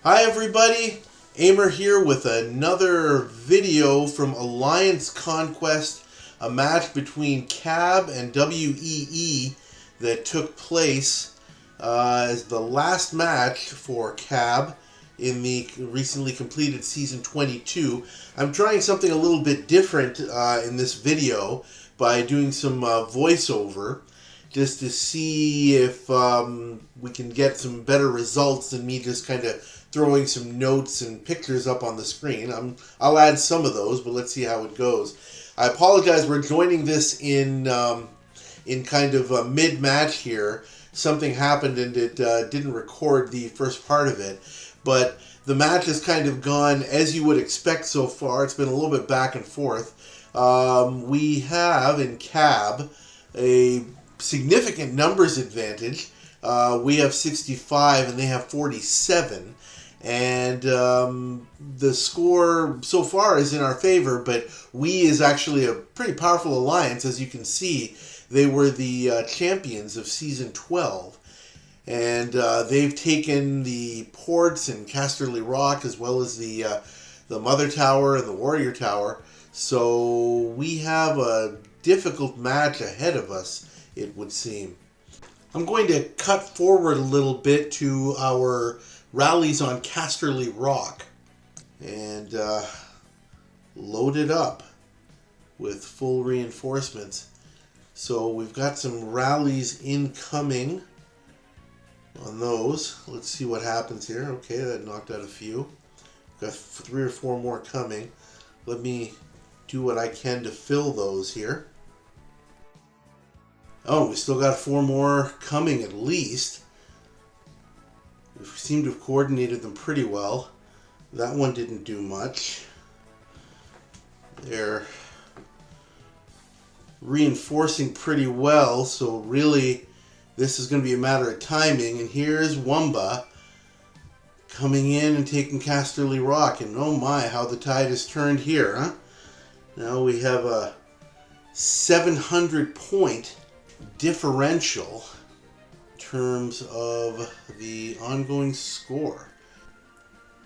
Hi everybody, Aimer here with another video from Alliance Conquest, a match between CAB and WEE that took place as the last match for CAB in the recently completed Season 22. I'm trying something a little bit different in this video by doing some voiceover, just to see if we can get some better results than me just kind of throwing some notes and pictures up on the screen. I'll add some of those, but let's see how it goes. I apologize, we're joining this in kind of mid-match here. Something happened and it didn't record the first part of it, but the match has kind of gone as you would expect so far. It's been a little bit back and forth. We have in CAB a significant numbers advantage. We have 65 and they have 47, and the score so far is in our favor, but WE is actually a pretty powerful alliance. As you can see, they were the champions of Season 12, and they've taken the ports and Casterly Rock, as well as the Mother Tower and the Warrior Tower. So we have a difficult match ahead of us, it would seem. I'm going to cut forward a little bit to our rallies on Casterly Rock and load it up with full reinforcements. So we've got some rallies incoming on those. Let's see what happens here. Okay, that knocked out a few. Got 3 or 4 more coming. Let me do what I can to fill those here. Oh, we still got 4 more coming at least. We seem to have coordinated them pretty well. That one didn't do much. They're reinforcing pretty well, so really this is going to be a matter of timing. And here's Wumba coming in and taking Casterly Rock, and oh my, how the tide has turned here, huh? Now we have a 700 point differential in terms of the ongoing score.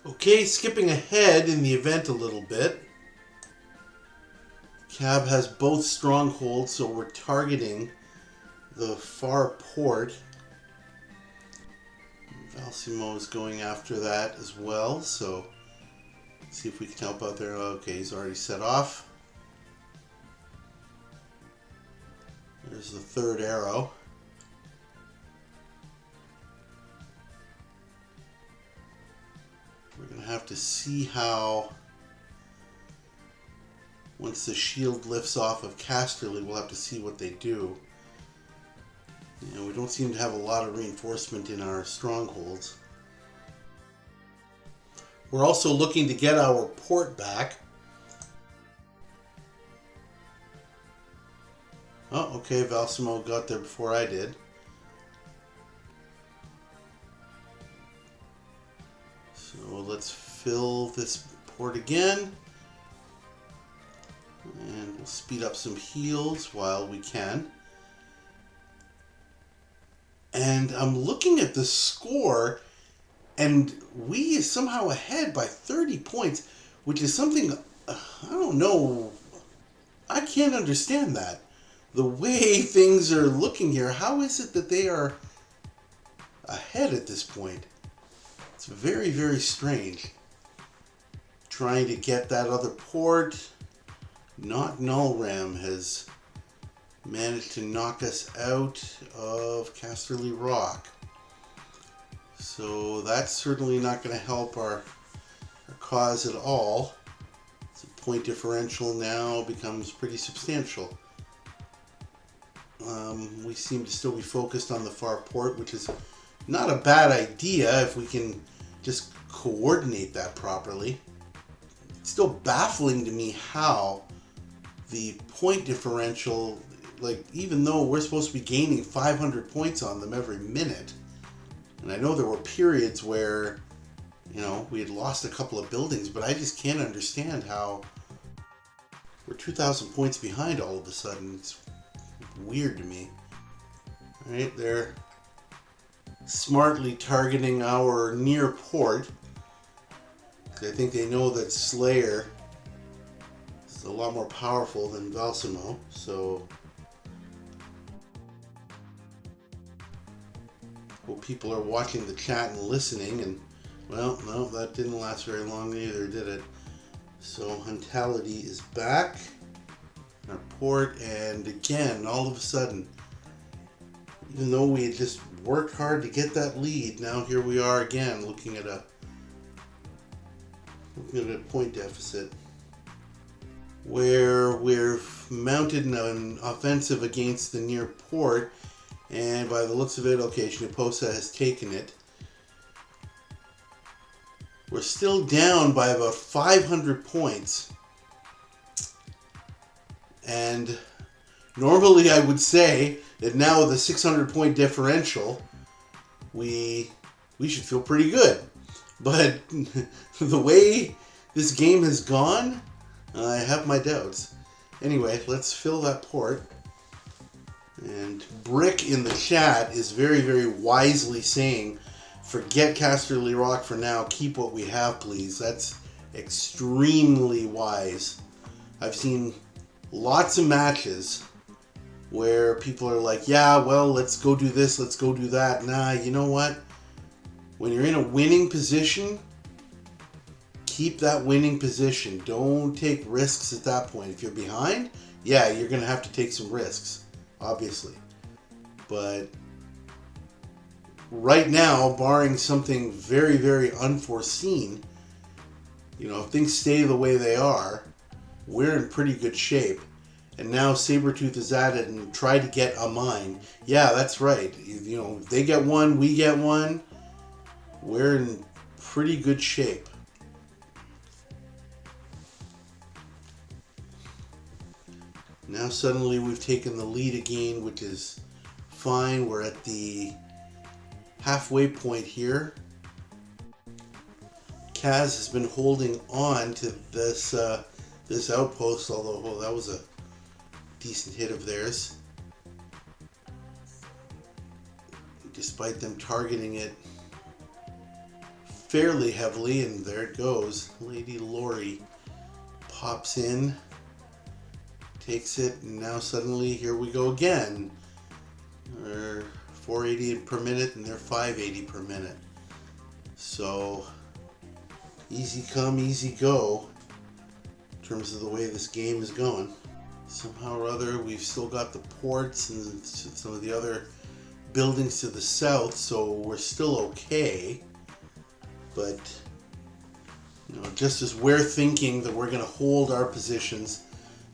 Okay, skipping ahead in the event a little bit. CAB has both strongholds, so we're targeting the far port. Valsimo is going after that as well, so let's see if we can help out there. Okay, he's already set off. There's the 3rd arrow. We're going to have to see how, once the shield lifts off of Casterly, we'll have to see what they do. You know, we don't seem to have a lot of reinforcement in our strongholds. We're also looking to get our port back. Oh, okay, Valsimo got there before I did. So let's fill this port again. And we'll speed up some heals while we can. And I'm looking at the score, and WE is somehow ahead by 30 points, which is something, I don't know, I can't understand that. The way things are looking here, how is it that they are ahead at this point? It's very, very strange. Trying to get that other port. Not Nullram has managed to knock us out of Casterly Rock. So that's certainly not going to help our cause at all. The point differential now becomes pretty substantial. We seem to still be focused on the far port, which is not a bad idea if we can just coordinate that properly. It's still baffling to me how the point differential, like, even though we're supposed to be gaining 500 points on them every minute, and I know there were periods where, you know, we had lost a couple of buildings, but I just can't understand how we're 2,000 points behind all of a sudden. It's weird to me. Alright, they're smartly targeting our near port. I think they know that Slayer is a lot more powerful than Valsimo, so hope people are watching the chat and listening. And well, no, that didn't last very long either, did it? So Huntality is back in our port, and again, all of a sudden, even though we had just worked hard to get that lead, now here we are again looking at a point deficit where we're mounted an offensive against the near port, and by the looks of it, okay, Shniposa has taken it. We're still down by about 500 points, and normally I would say that now with a 600 point differential, we should feel pretty good. But the way this game has gone, I have my doubts. Anyway, let's fill that port. And Brick in the chat is very, very wisely saying, forget Casterly Rock for now, keep what we have, please. That's extremely wise. I've seen lots of matches where people are like, yeah, well, let's go do this, let's go do that. Nah, you know what? When you're in a winning position, keep that winning position. Don't take risks at that point. If you're behind, yeah, you're going to have to take some risks, obviously. But right now, barring something very, very unforeseen, you know, if things stay the way they are, we're in pretty good shape. And now Sabretooth is at it and try to get a mine. Yeah, that's right. You know, if they get one, we get one. We're in pretty good shape. Now suddenly we've taken the lead again, which is fine. We're at the halfway point here. Kaz has been holding on to this this outpost, although that was a decent hit of theirs, despite them targeting it fairly heavily. And there it goes. Lady Lori pops in, takes it, and now suddenly here we go again. We're 480 per minute and they're 580 per minute. So easy come, easy go in terms of the way this game is going. Somehow or other, we've still got the ports and some of the other buildings to the south, so we're still okay. But you know, just as we're thinking that we're going to hold our positions,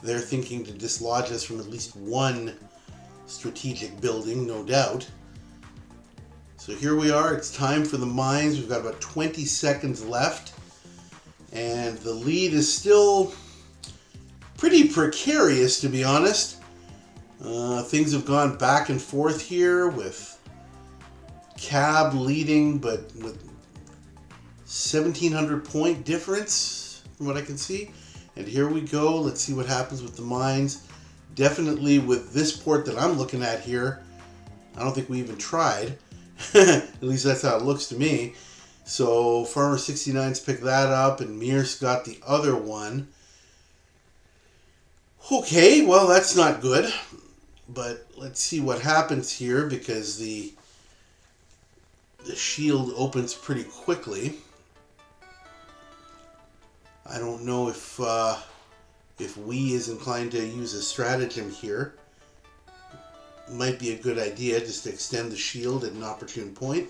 they're thinking to dislodge us from at least one strategic building, no doubt. So here we are. It's time for the mines. We've got about 20 seconds left, and the lead is still pretty precarious, to be honest. Things have gone back and forth here with Cab leading, but with 1,700 point difference from what I can see. And here we go. Let's see what happens with the mines. Definitely with this port that I'm looking at here, I don't think we even tried. At least that's how it looks to me. So Farmer 69's picked that up, and Mears got the other one. Okay, well, that's not good. But let's see what happens here, because the shield opens pretty quickly. I don't know if WE is inclined to use a stratagem here. Might be a good idea just to extend the shield at an opportune point.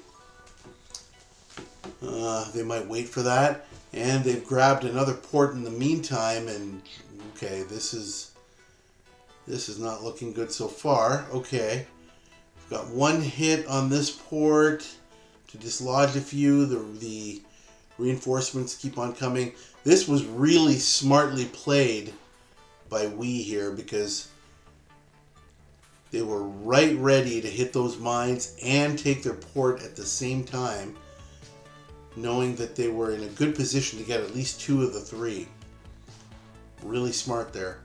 They might wait for that, and they've grabbed another port in the meantime. And okay, this is not looking good so far. Okay, we've got one hit on this port to dislodge a few. The reinforcements keep on coming. This was really smartly played by WE here, because they were right ready to hit those mines and take their port at the same time, knowing that they were in a good position to get at least 2 of the 3. Really smart there.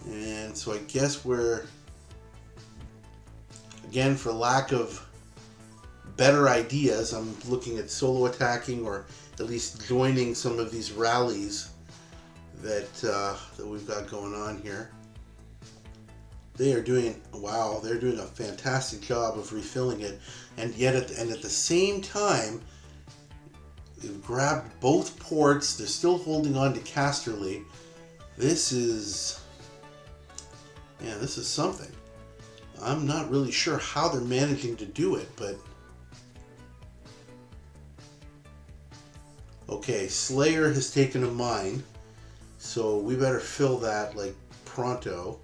And so I guess we're, again, for lack of better ideas. I'm looking at solo attacking or at least joining some of these rallies that we've got going on here. They are doing, wow, they're doing a fantastic job of refilling it, and yet at the same time, they've grabbed both ports. They're still holding on to Casterly. This is, yeah, this is something. I'm not really sure how they're managing to do it, but okay, Slayer has taken a mine, so we better fill that like pronto.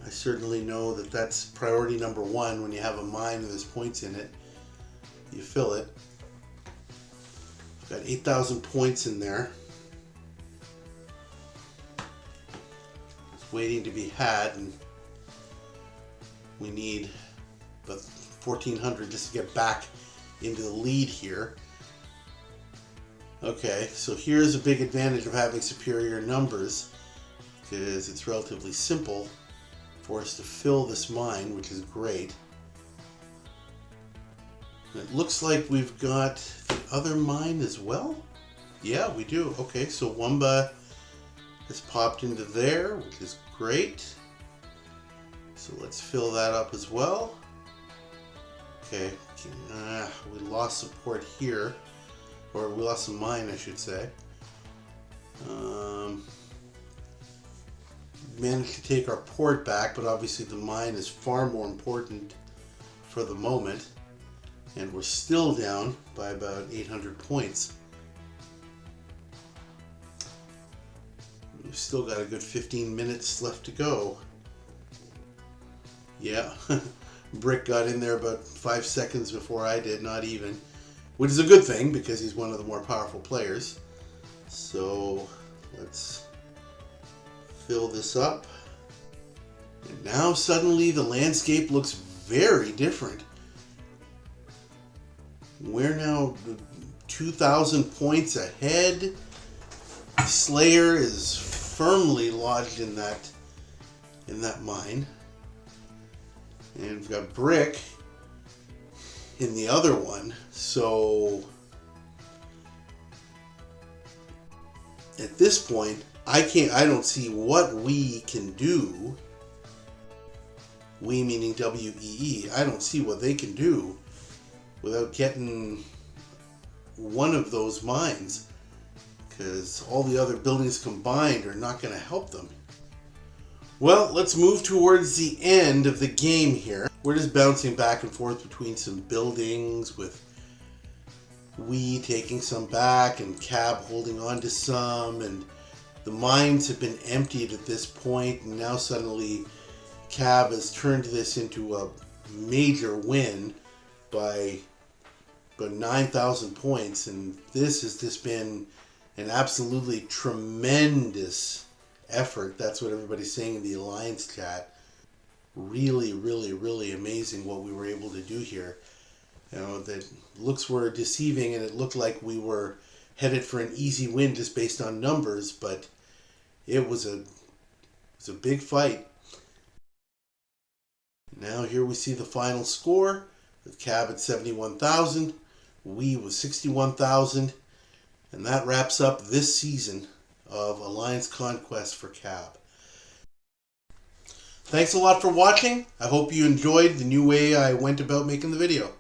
I certainly know that that's priority number one. When you have a mine and there's points in it, you fill it. I've got 8,000 points in there. It's waiting to be had, and we need about 1,400 just to get back into the lead here. Okay, so here's a big advantage of having superior numbers, because it's relatively simple for us to fill this mine, which is great. It looks like we've got the other mine as well. Yeah, we do. Okay, so Wumba has popped into there, which is great. So let's fill that up as well. Okay, we lost support here, or we lost some mine, I should say. Managed to take our port back, but obviously the mine is far more important for the moment, and we're still down by about 800 points. We've still got a good 15 minutes left to go. Yeah, Brick got in there about 5 seconds before I did, not even, which is a good thing because he's one of the more powerful players. So let's fill this up. And now suddenly the landscape looks very different. We're now 2,000 points ahead. Slayer is firmly lodged in that mine. And we've got Brick in the other one. So at this point, I don't see what we can do. We meaning WEE. I don't see what they can do without getting one of those mines, because all the other buildings combined are not going to help them. Well, let's move towards the end of the game here. We're just bouncing back and forth between some buildings, with we taking some back and Cab holding on to some, and the mines have been emptied at this point, and now suddenly Cab has turned this into a major win by about 9,000 points, and this has just been an absolutely tremendous effort. That's what everybody's saying in the Alliance chat. Really, really, really amazing what we were able to do here. You know, the looks were deceiving, and it looked like we were headed for an easy win just based on numbers, but it was a big fight. Now here we see the final score, with Cab at 71,000, we was 61,000, and that wraps up this season of Alliance Conquest for Cab. Thanks a lot for watching. I hope you enjoyed the new way I went about making the video.